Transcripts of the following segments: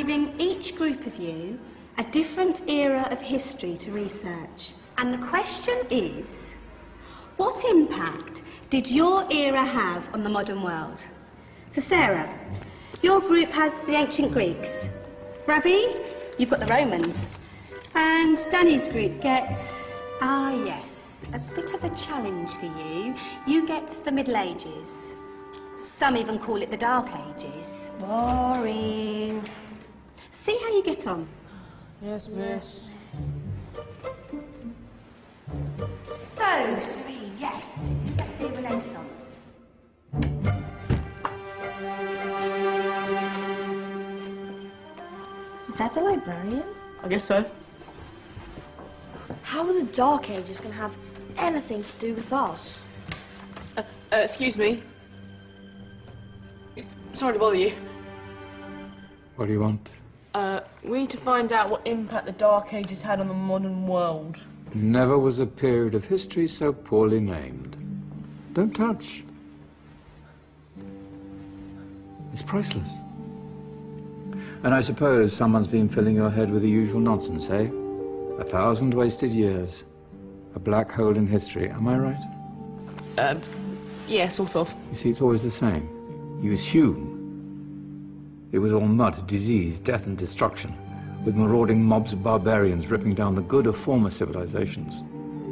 giving each group of you a different era of history to research. And the question is, what impact did your era have on the modern world? So Sarah, your group has the ancient Greeks. Ravi, you've got the Romans. And Danny's group gets, yes, a bit of a challenge for you. You get the Middle Ages. Some even call it the Dark Ages. Boring. See how you get on. Yes, miss. So, Serene, yes, you get the Renaissance. Is that the librarian? I guess so. How are the Dark Ages going to have anything to do with us? Excuse me. Sorry to bother you. What do you want? We need to find out what impact the Dark Ages had on the modern world. Never was a period of history so poorly named. Don't touch. It's priceless. And I suppose someone's been filling your head with the usual nonsense, eh? 1,000 wasted years. A black hole in history, am I right? Yeah, sort of. You see, it's always the same. You assume it was all mud, disease, death and destruction, with marauding mobs of barbarians ripping down the good of former civilizations,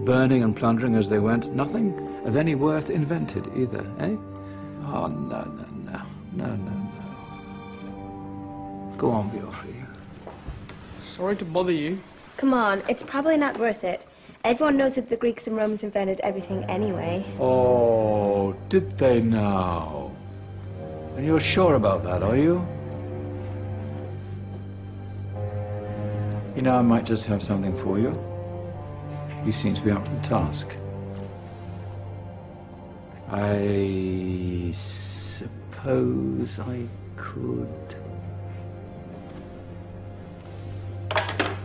burning and plundering as they went, nothing of any worth invented either, eh? Oh, no. Go on, Beofrey. Sorry to bother you. Come on, it's probably not worth it. Everyone knows that the Greeks and Romans invented everything anyway. Oh, did they now? And you're sure about that, are you? You know, I might just have something for you. You seem to be up to the task. I suppose I could...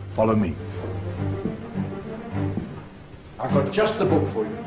Follow me. I've got just the book for you.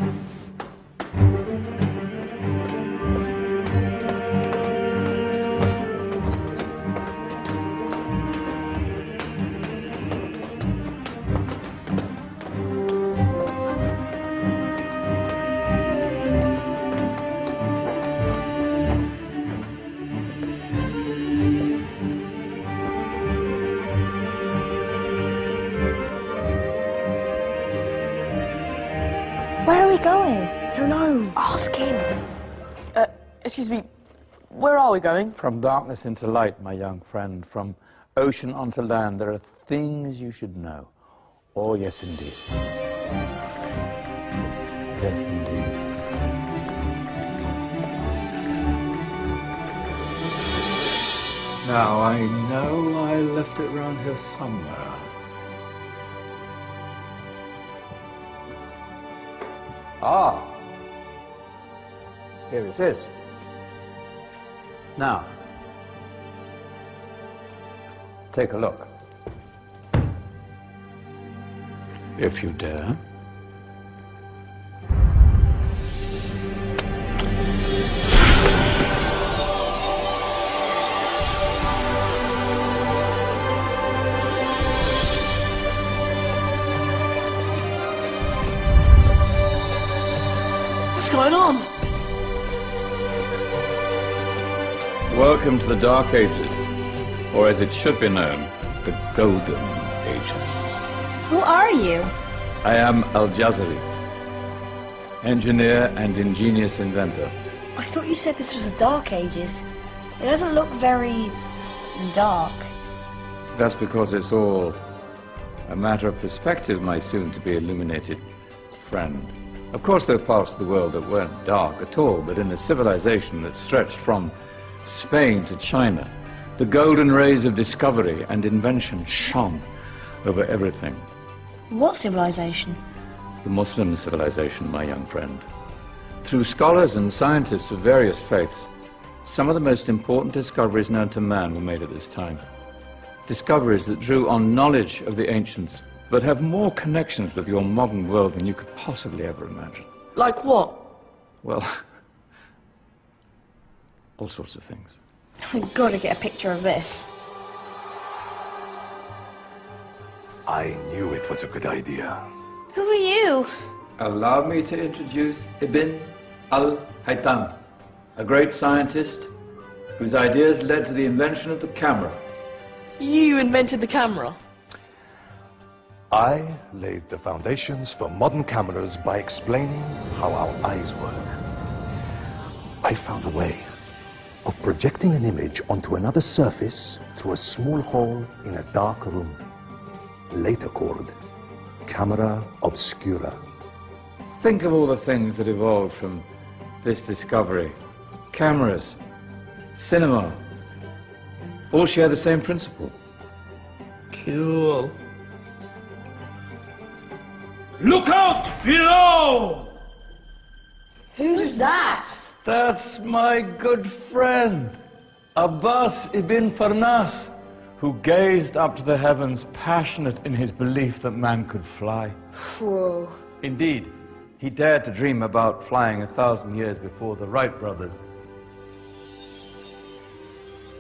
Where are we going? Don't know. Ask him. Excuse me. Where are we going? From darkness into light, my young friend. From ocean onto land, there are things you should know. Oh, yes, indeed. Yes, indeed. Now, I know I left it around here somewhere. Ah, here it is. Now, take a look. If you dare. What's going on? Welcome to the Dark Ages, or as it should be known, the Golden Ages. Who are you? I am Al-Jazari, engineer and ingenious inventor. I thought you said this was the Dark Ages. It doesn't look very dark. That's because it's all a matter of perspective, my soon-to-be illuminated friend. Of course, there are parts of the world that weren't dark at all, but in a civilization that stretched from Spain to China, the golden rays of discovery and invention shone over everything. What civilization? The Muslim civilization, my young friend. Through scholars and scientists of various faiths, some of the most important discoveries known to man were made at this time. Discoveries that drew on knowledge of the ancients, but have more connections with your modern world than you could possibly ever imagine. Like what? Well, all sorts of things. I've got to get a picture of this. I knew it was a good idea. Who are you? Allow me to introduce Ibn al-Haytham, a great scientist whose ideas led to the invention of the camera. You invented the camera? I laid the foundations for modern cameras by explaining how our eyes work. I found a way of projecting an image onto another surface through a small hole in a dark room, later called camera obscura. Think of all the things that evolved from this discovery. Cameras, cinema, all share the same principle. Cool. Look out below! Who's that? That's my good friend, Abbas ibn Farnas, who gazed up to the heavens, passionate in his belief that man could fly. Whoa. Indeed, he dared to dream about flying 1,000 years before the Wright brothers.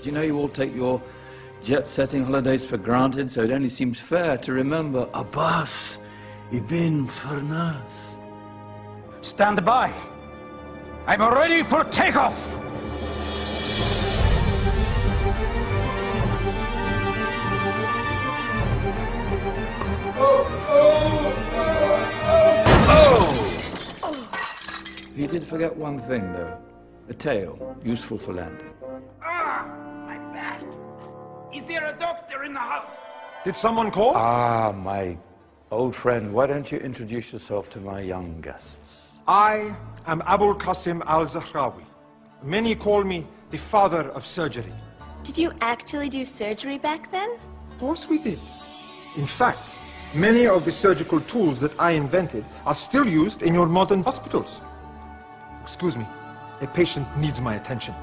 Do you know you all take your jet-setting holidays for granted, so it only seems fair to remember Abbas ibn Farnas? Stand by. I'm ready for takeoff. He did forget one thing, though. A tail, useful for landing. Ah, my back. Is there a doctor in the house? Did someone call? Ah, my old friend, why don't you introduce yourself to my young guests? I am Abul Qasim al-Zahrawi. Many call me the father of surgery. Did you actually do surgery back then? Of course we did. In fact, many of the surgical tools that I invented are still used in your modern hospitals. Excuse me, a patient needs my attention.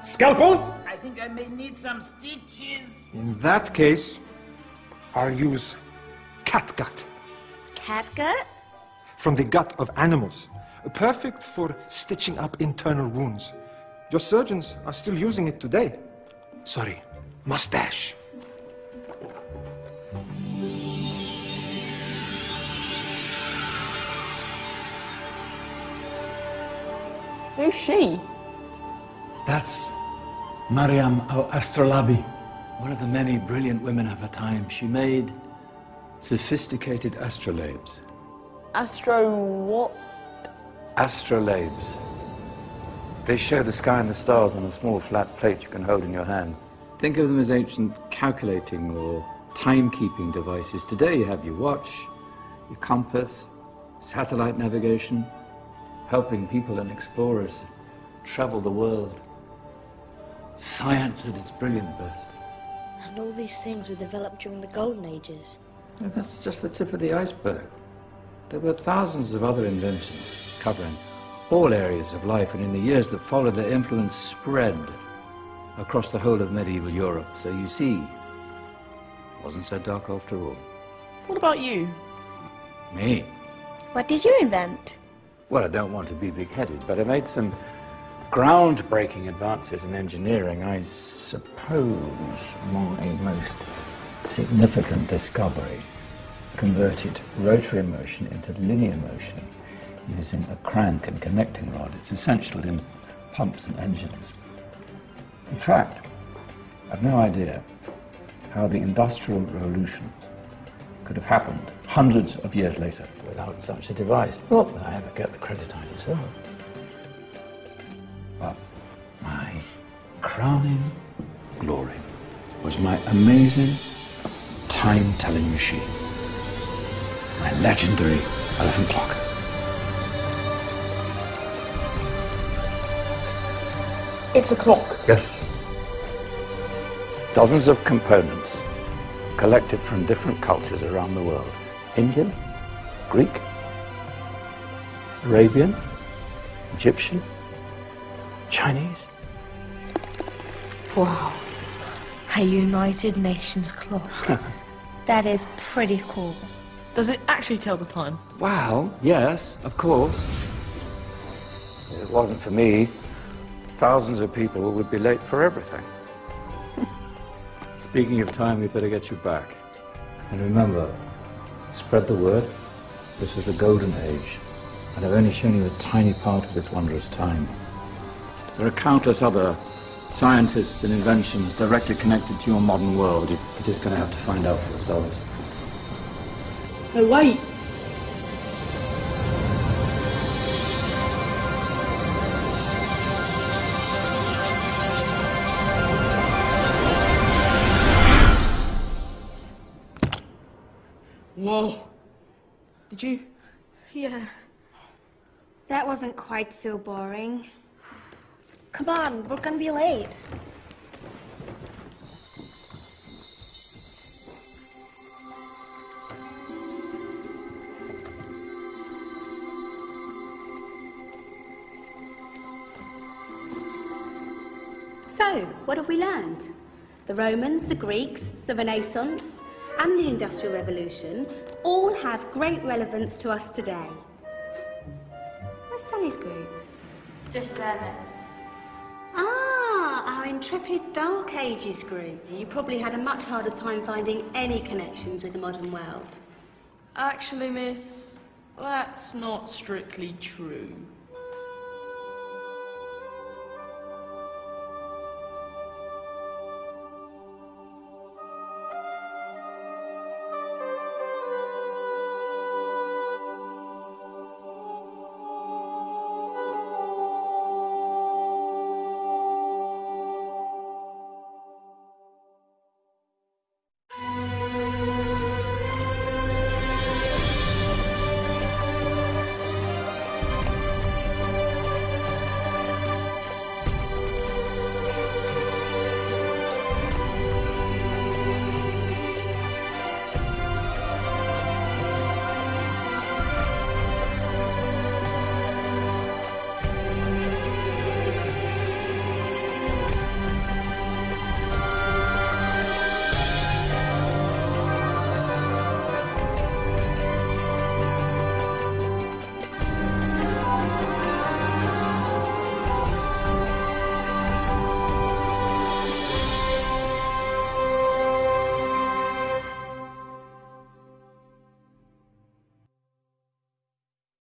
Scalpel? I think I may need some stitches. In that case, I'll use catgut. Catgut? From the gut of animals. Perfect for stitching up internal wounds. Your surgeons are still using it today. Sorry, mustache. Who's she? That's Maryam al-Astrolabi, one of the many brilliant women of her time. She made sophisticated astrolabes. Astro what? Astrolabes. They show the sky and the stars on a small flat plate you can hold in your hand. Think of them as ancient calculating or timekeeping devices. Today you have your watch, your compass, satellite navigation, helping people and explorers travel the world. Science at its brilliant best. And all these things were developed during the Golden Ages. And that's just the tip of the iceberg. There were thousands of other inventions covering all areas of life, and in the years that followed, their influence spread across the whole of medieval Europe. So you see, it wasn't so dark after all. What about you? Me? What did you invent? Well, I don't want to be big-headed, but I made some groundbreaking advances in engineering. I suppose my most significant discovery converted rotary motion into linear motion using a crank and connecting rod. It's essential in pumps and engines. In fact, I've no idea how the Industrial Revolution could have happened hundreds of years later without such a device. Not that I ever get the credit I deserve. But my crowning glory was my amazing time-telling machine. My legendary elephant clock. It's a clock. Yes. Dozens of components collected from different cultures around the world. Indian, Greek, Arabian, Egyptian, Chinese. Wow. A United Nations clock. That is pretty cool. Does it actually tell the time? Well, yes, of course. If it wasn't for me, thousands of people would be late for everything. Speaking of time, we better get you back. And remember, Spread the word. This is a golden age, and I've only shown you a tiny part of this wondrous time. There are countless other scientists and inventions directly connected to your modern world. You're just going to have to find out for yourselves. No, wait! Whoa! Did you? Yeah. That wasn't quite so boring. Come on, we're gonna be late. So, what have we learned? The Romans, the Greeks, the Renaissance, and the Industrial Revolution all have great relevance to us today. Where's Danny's group? Just service. Ah, our intrepid Dark Ages group. You probably had a much harder time finding any connections with the modern world. Actually, miss, that's not strictly true.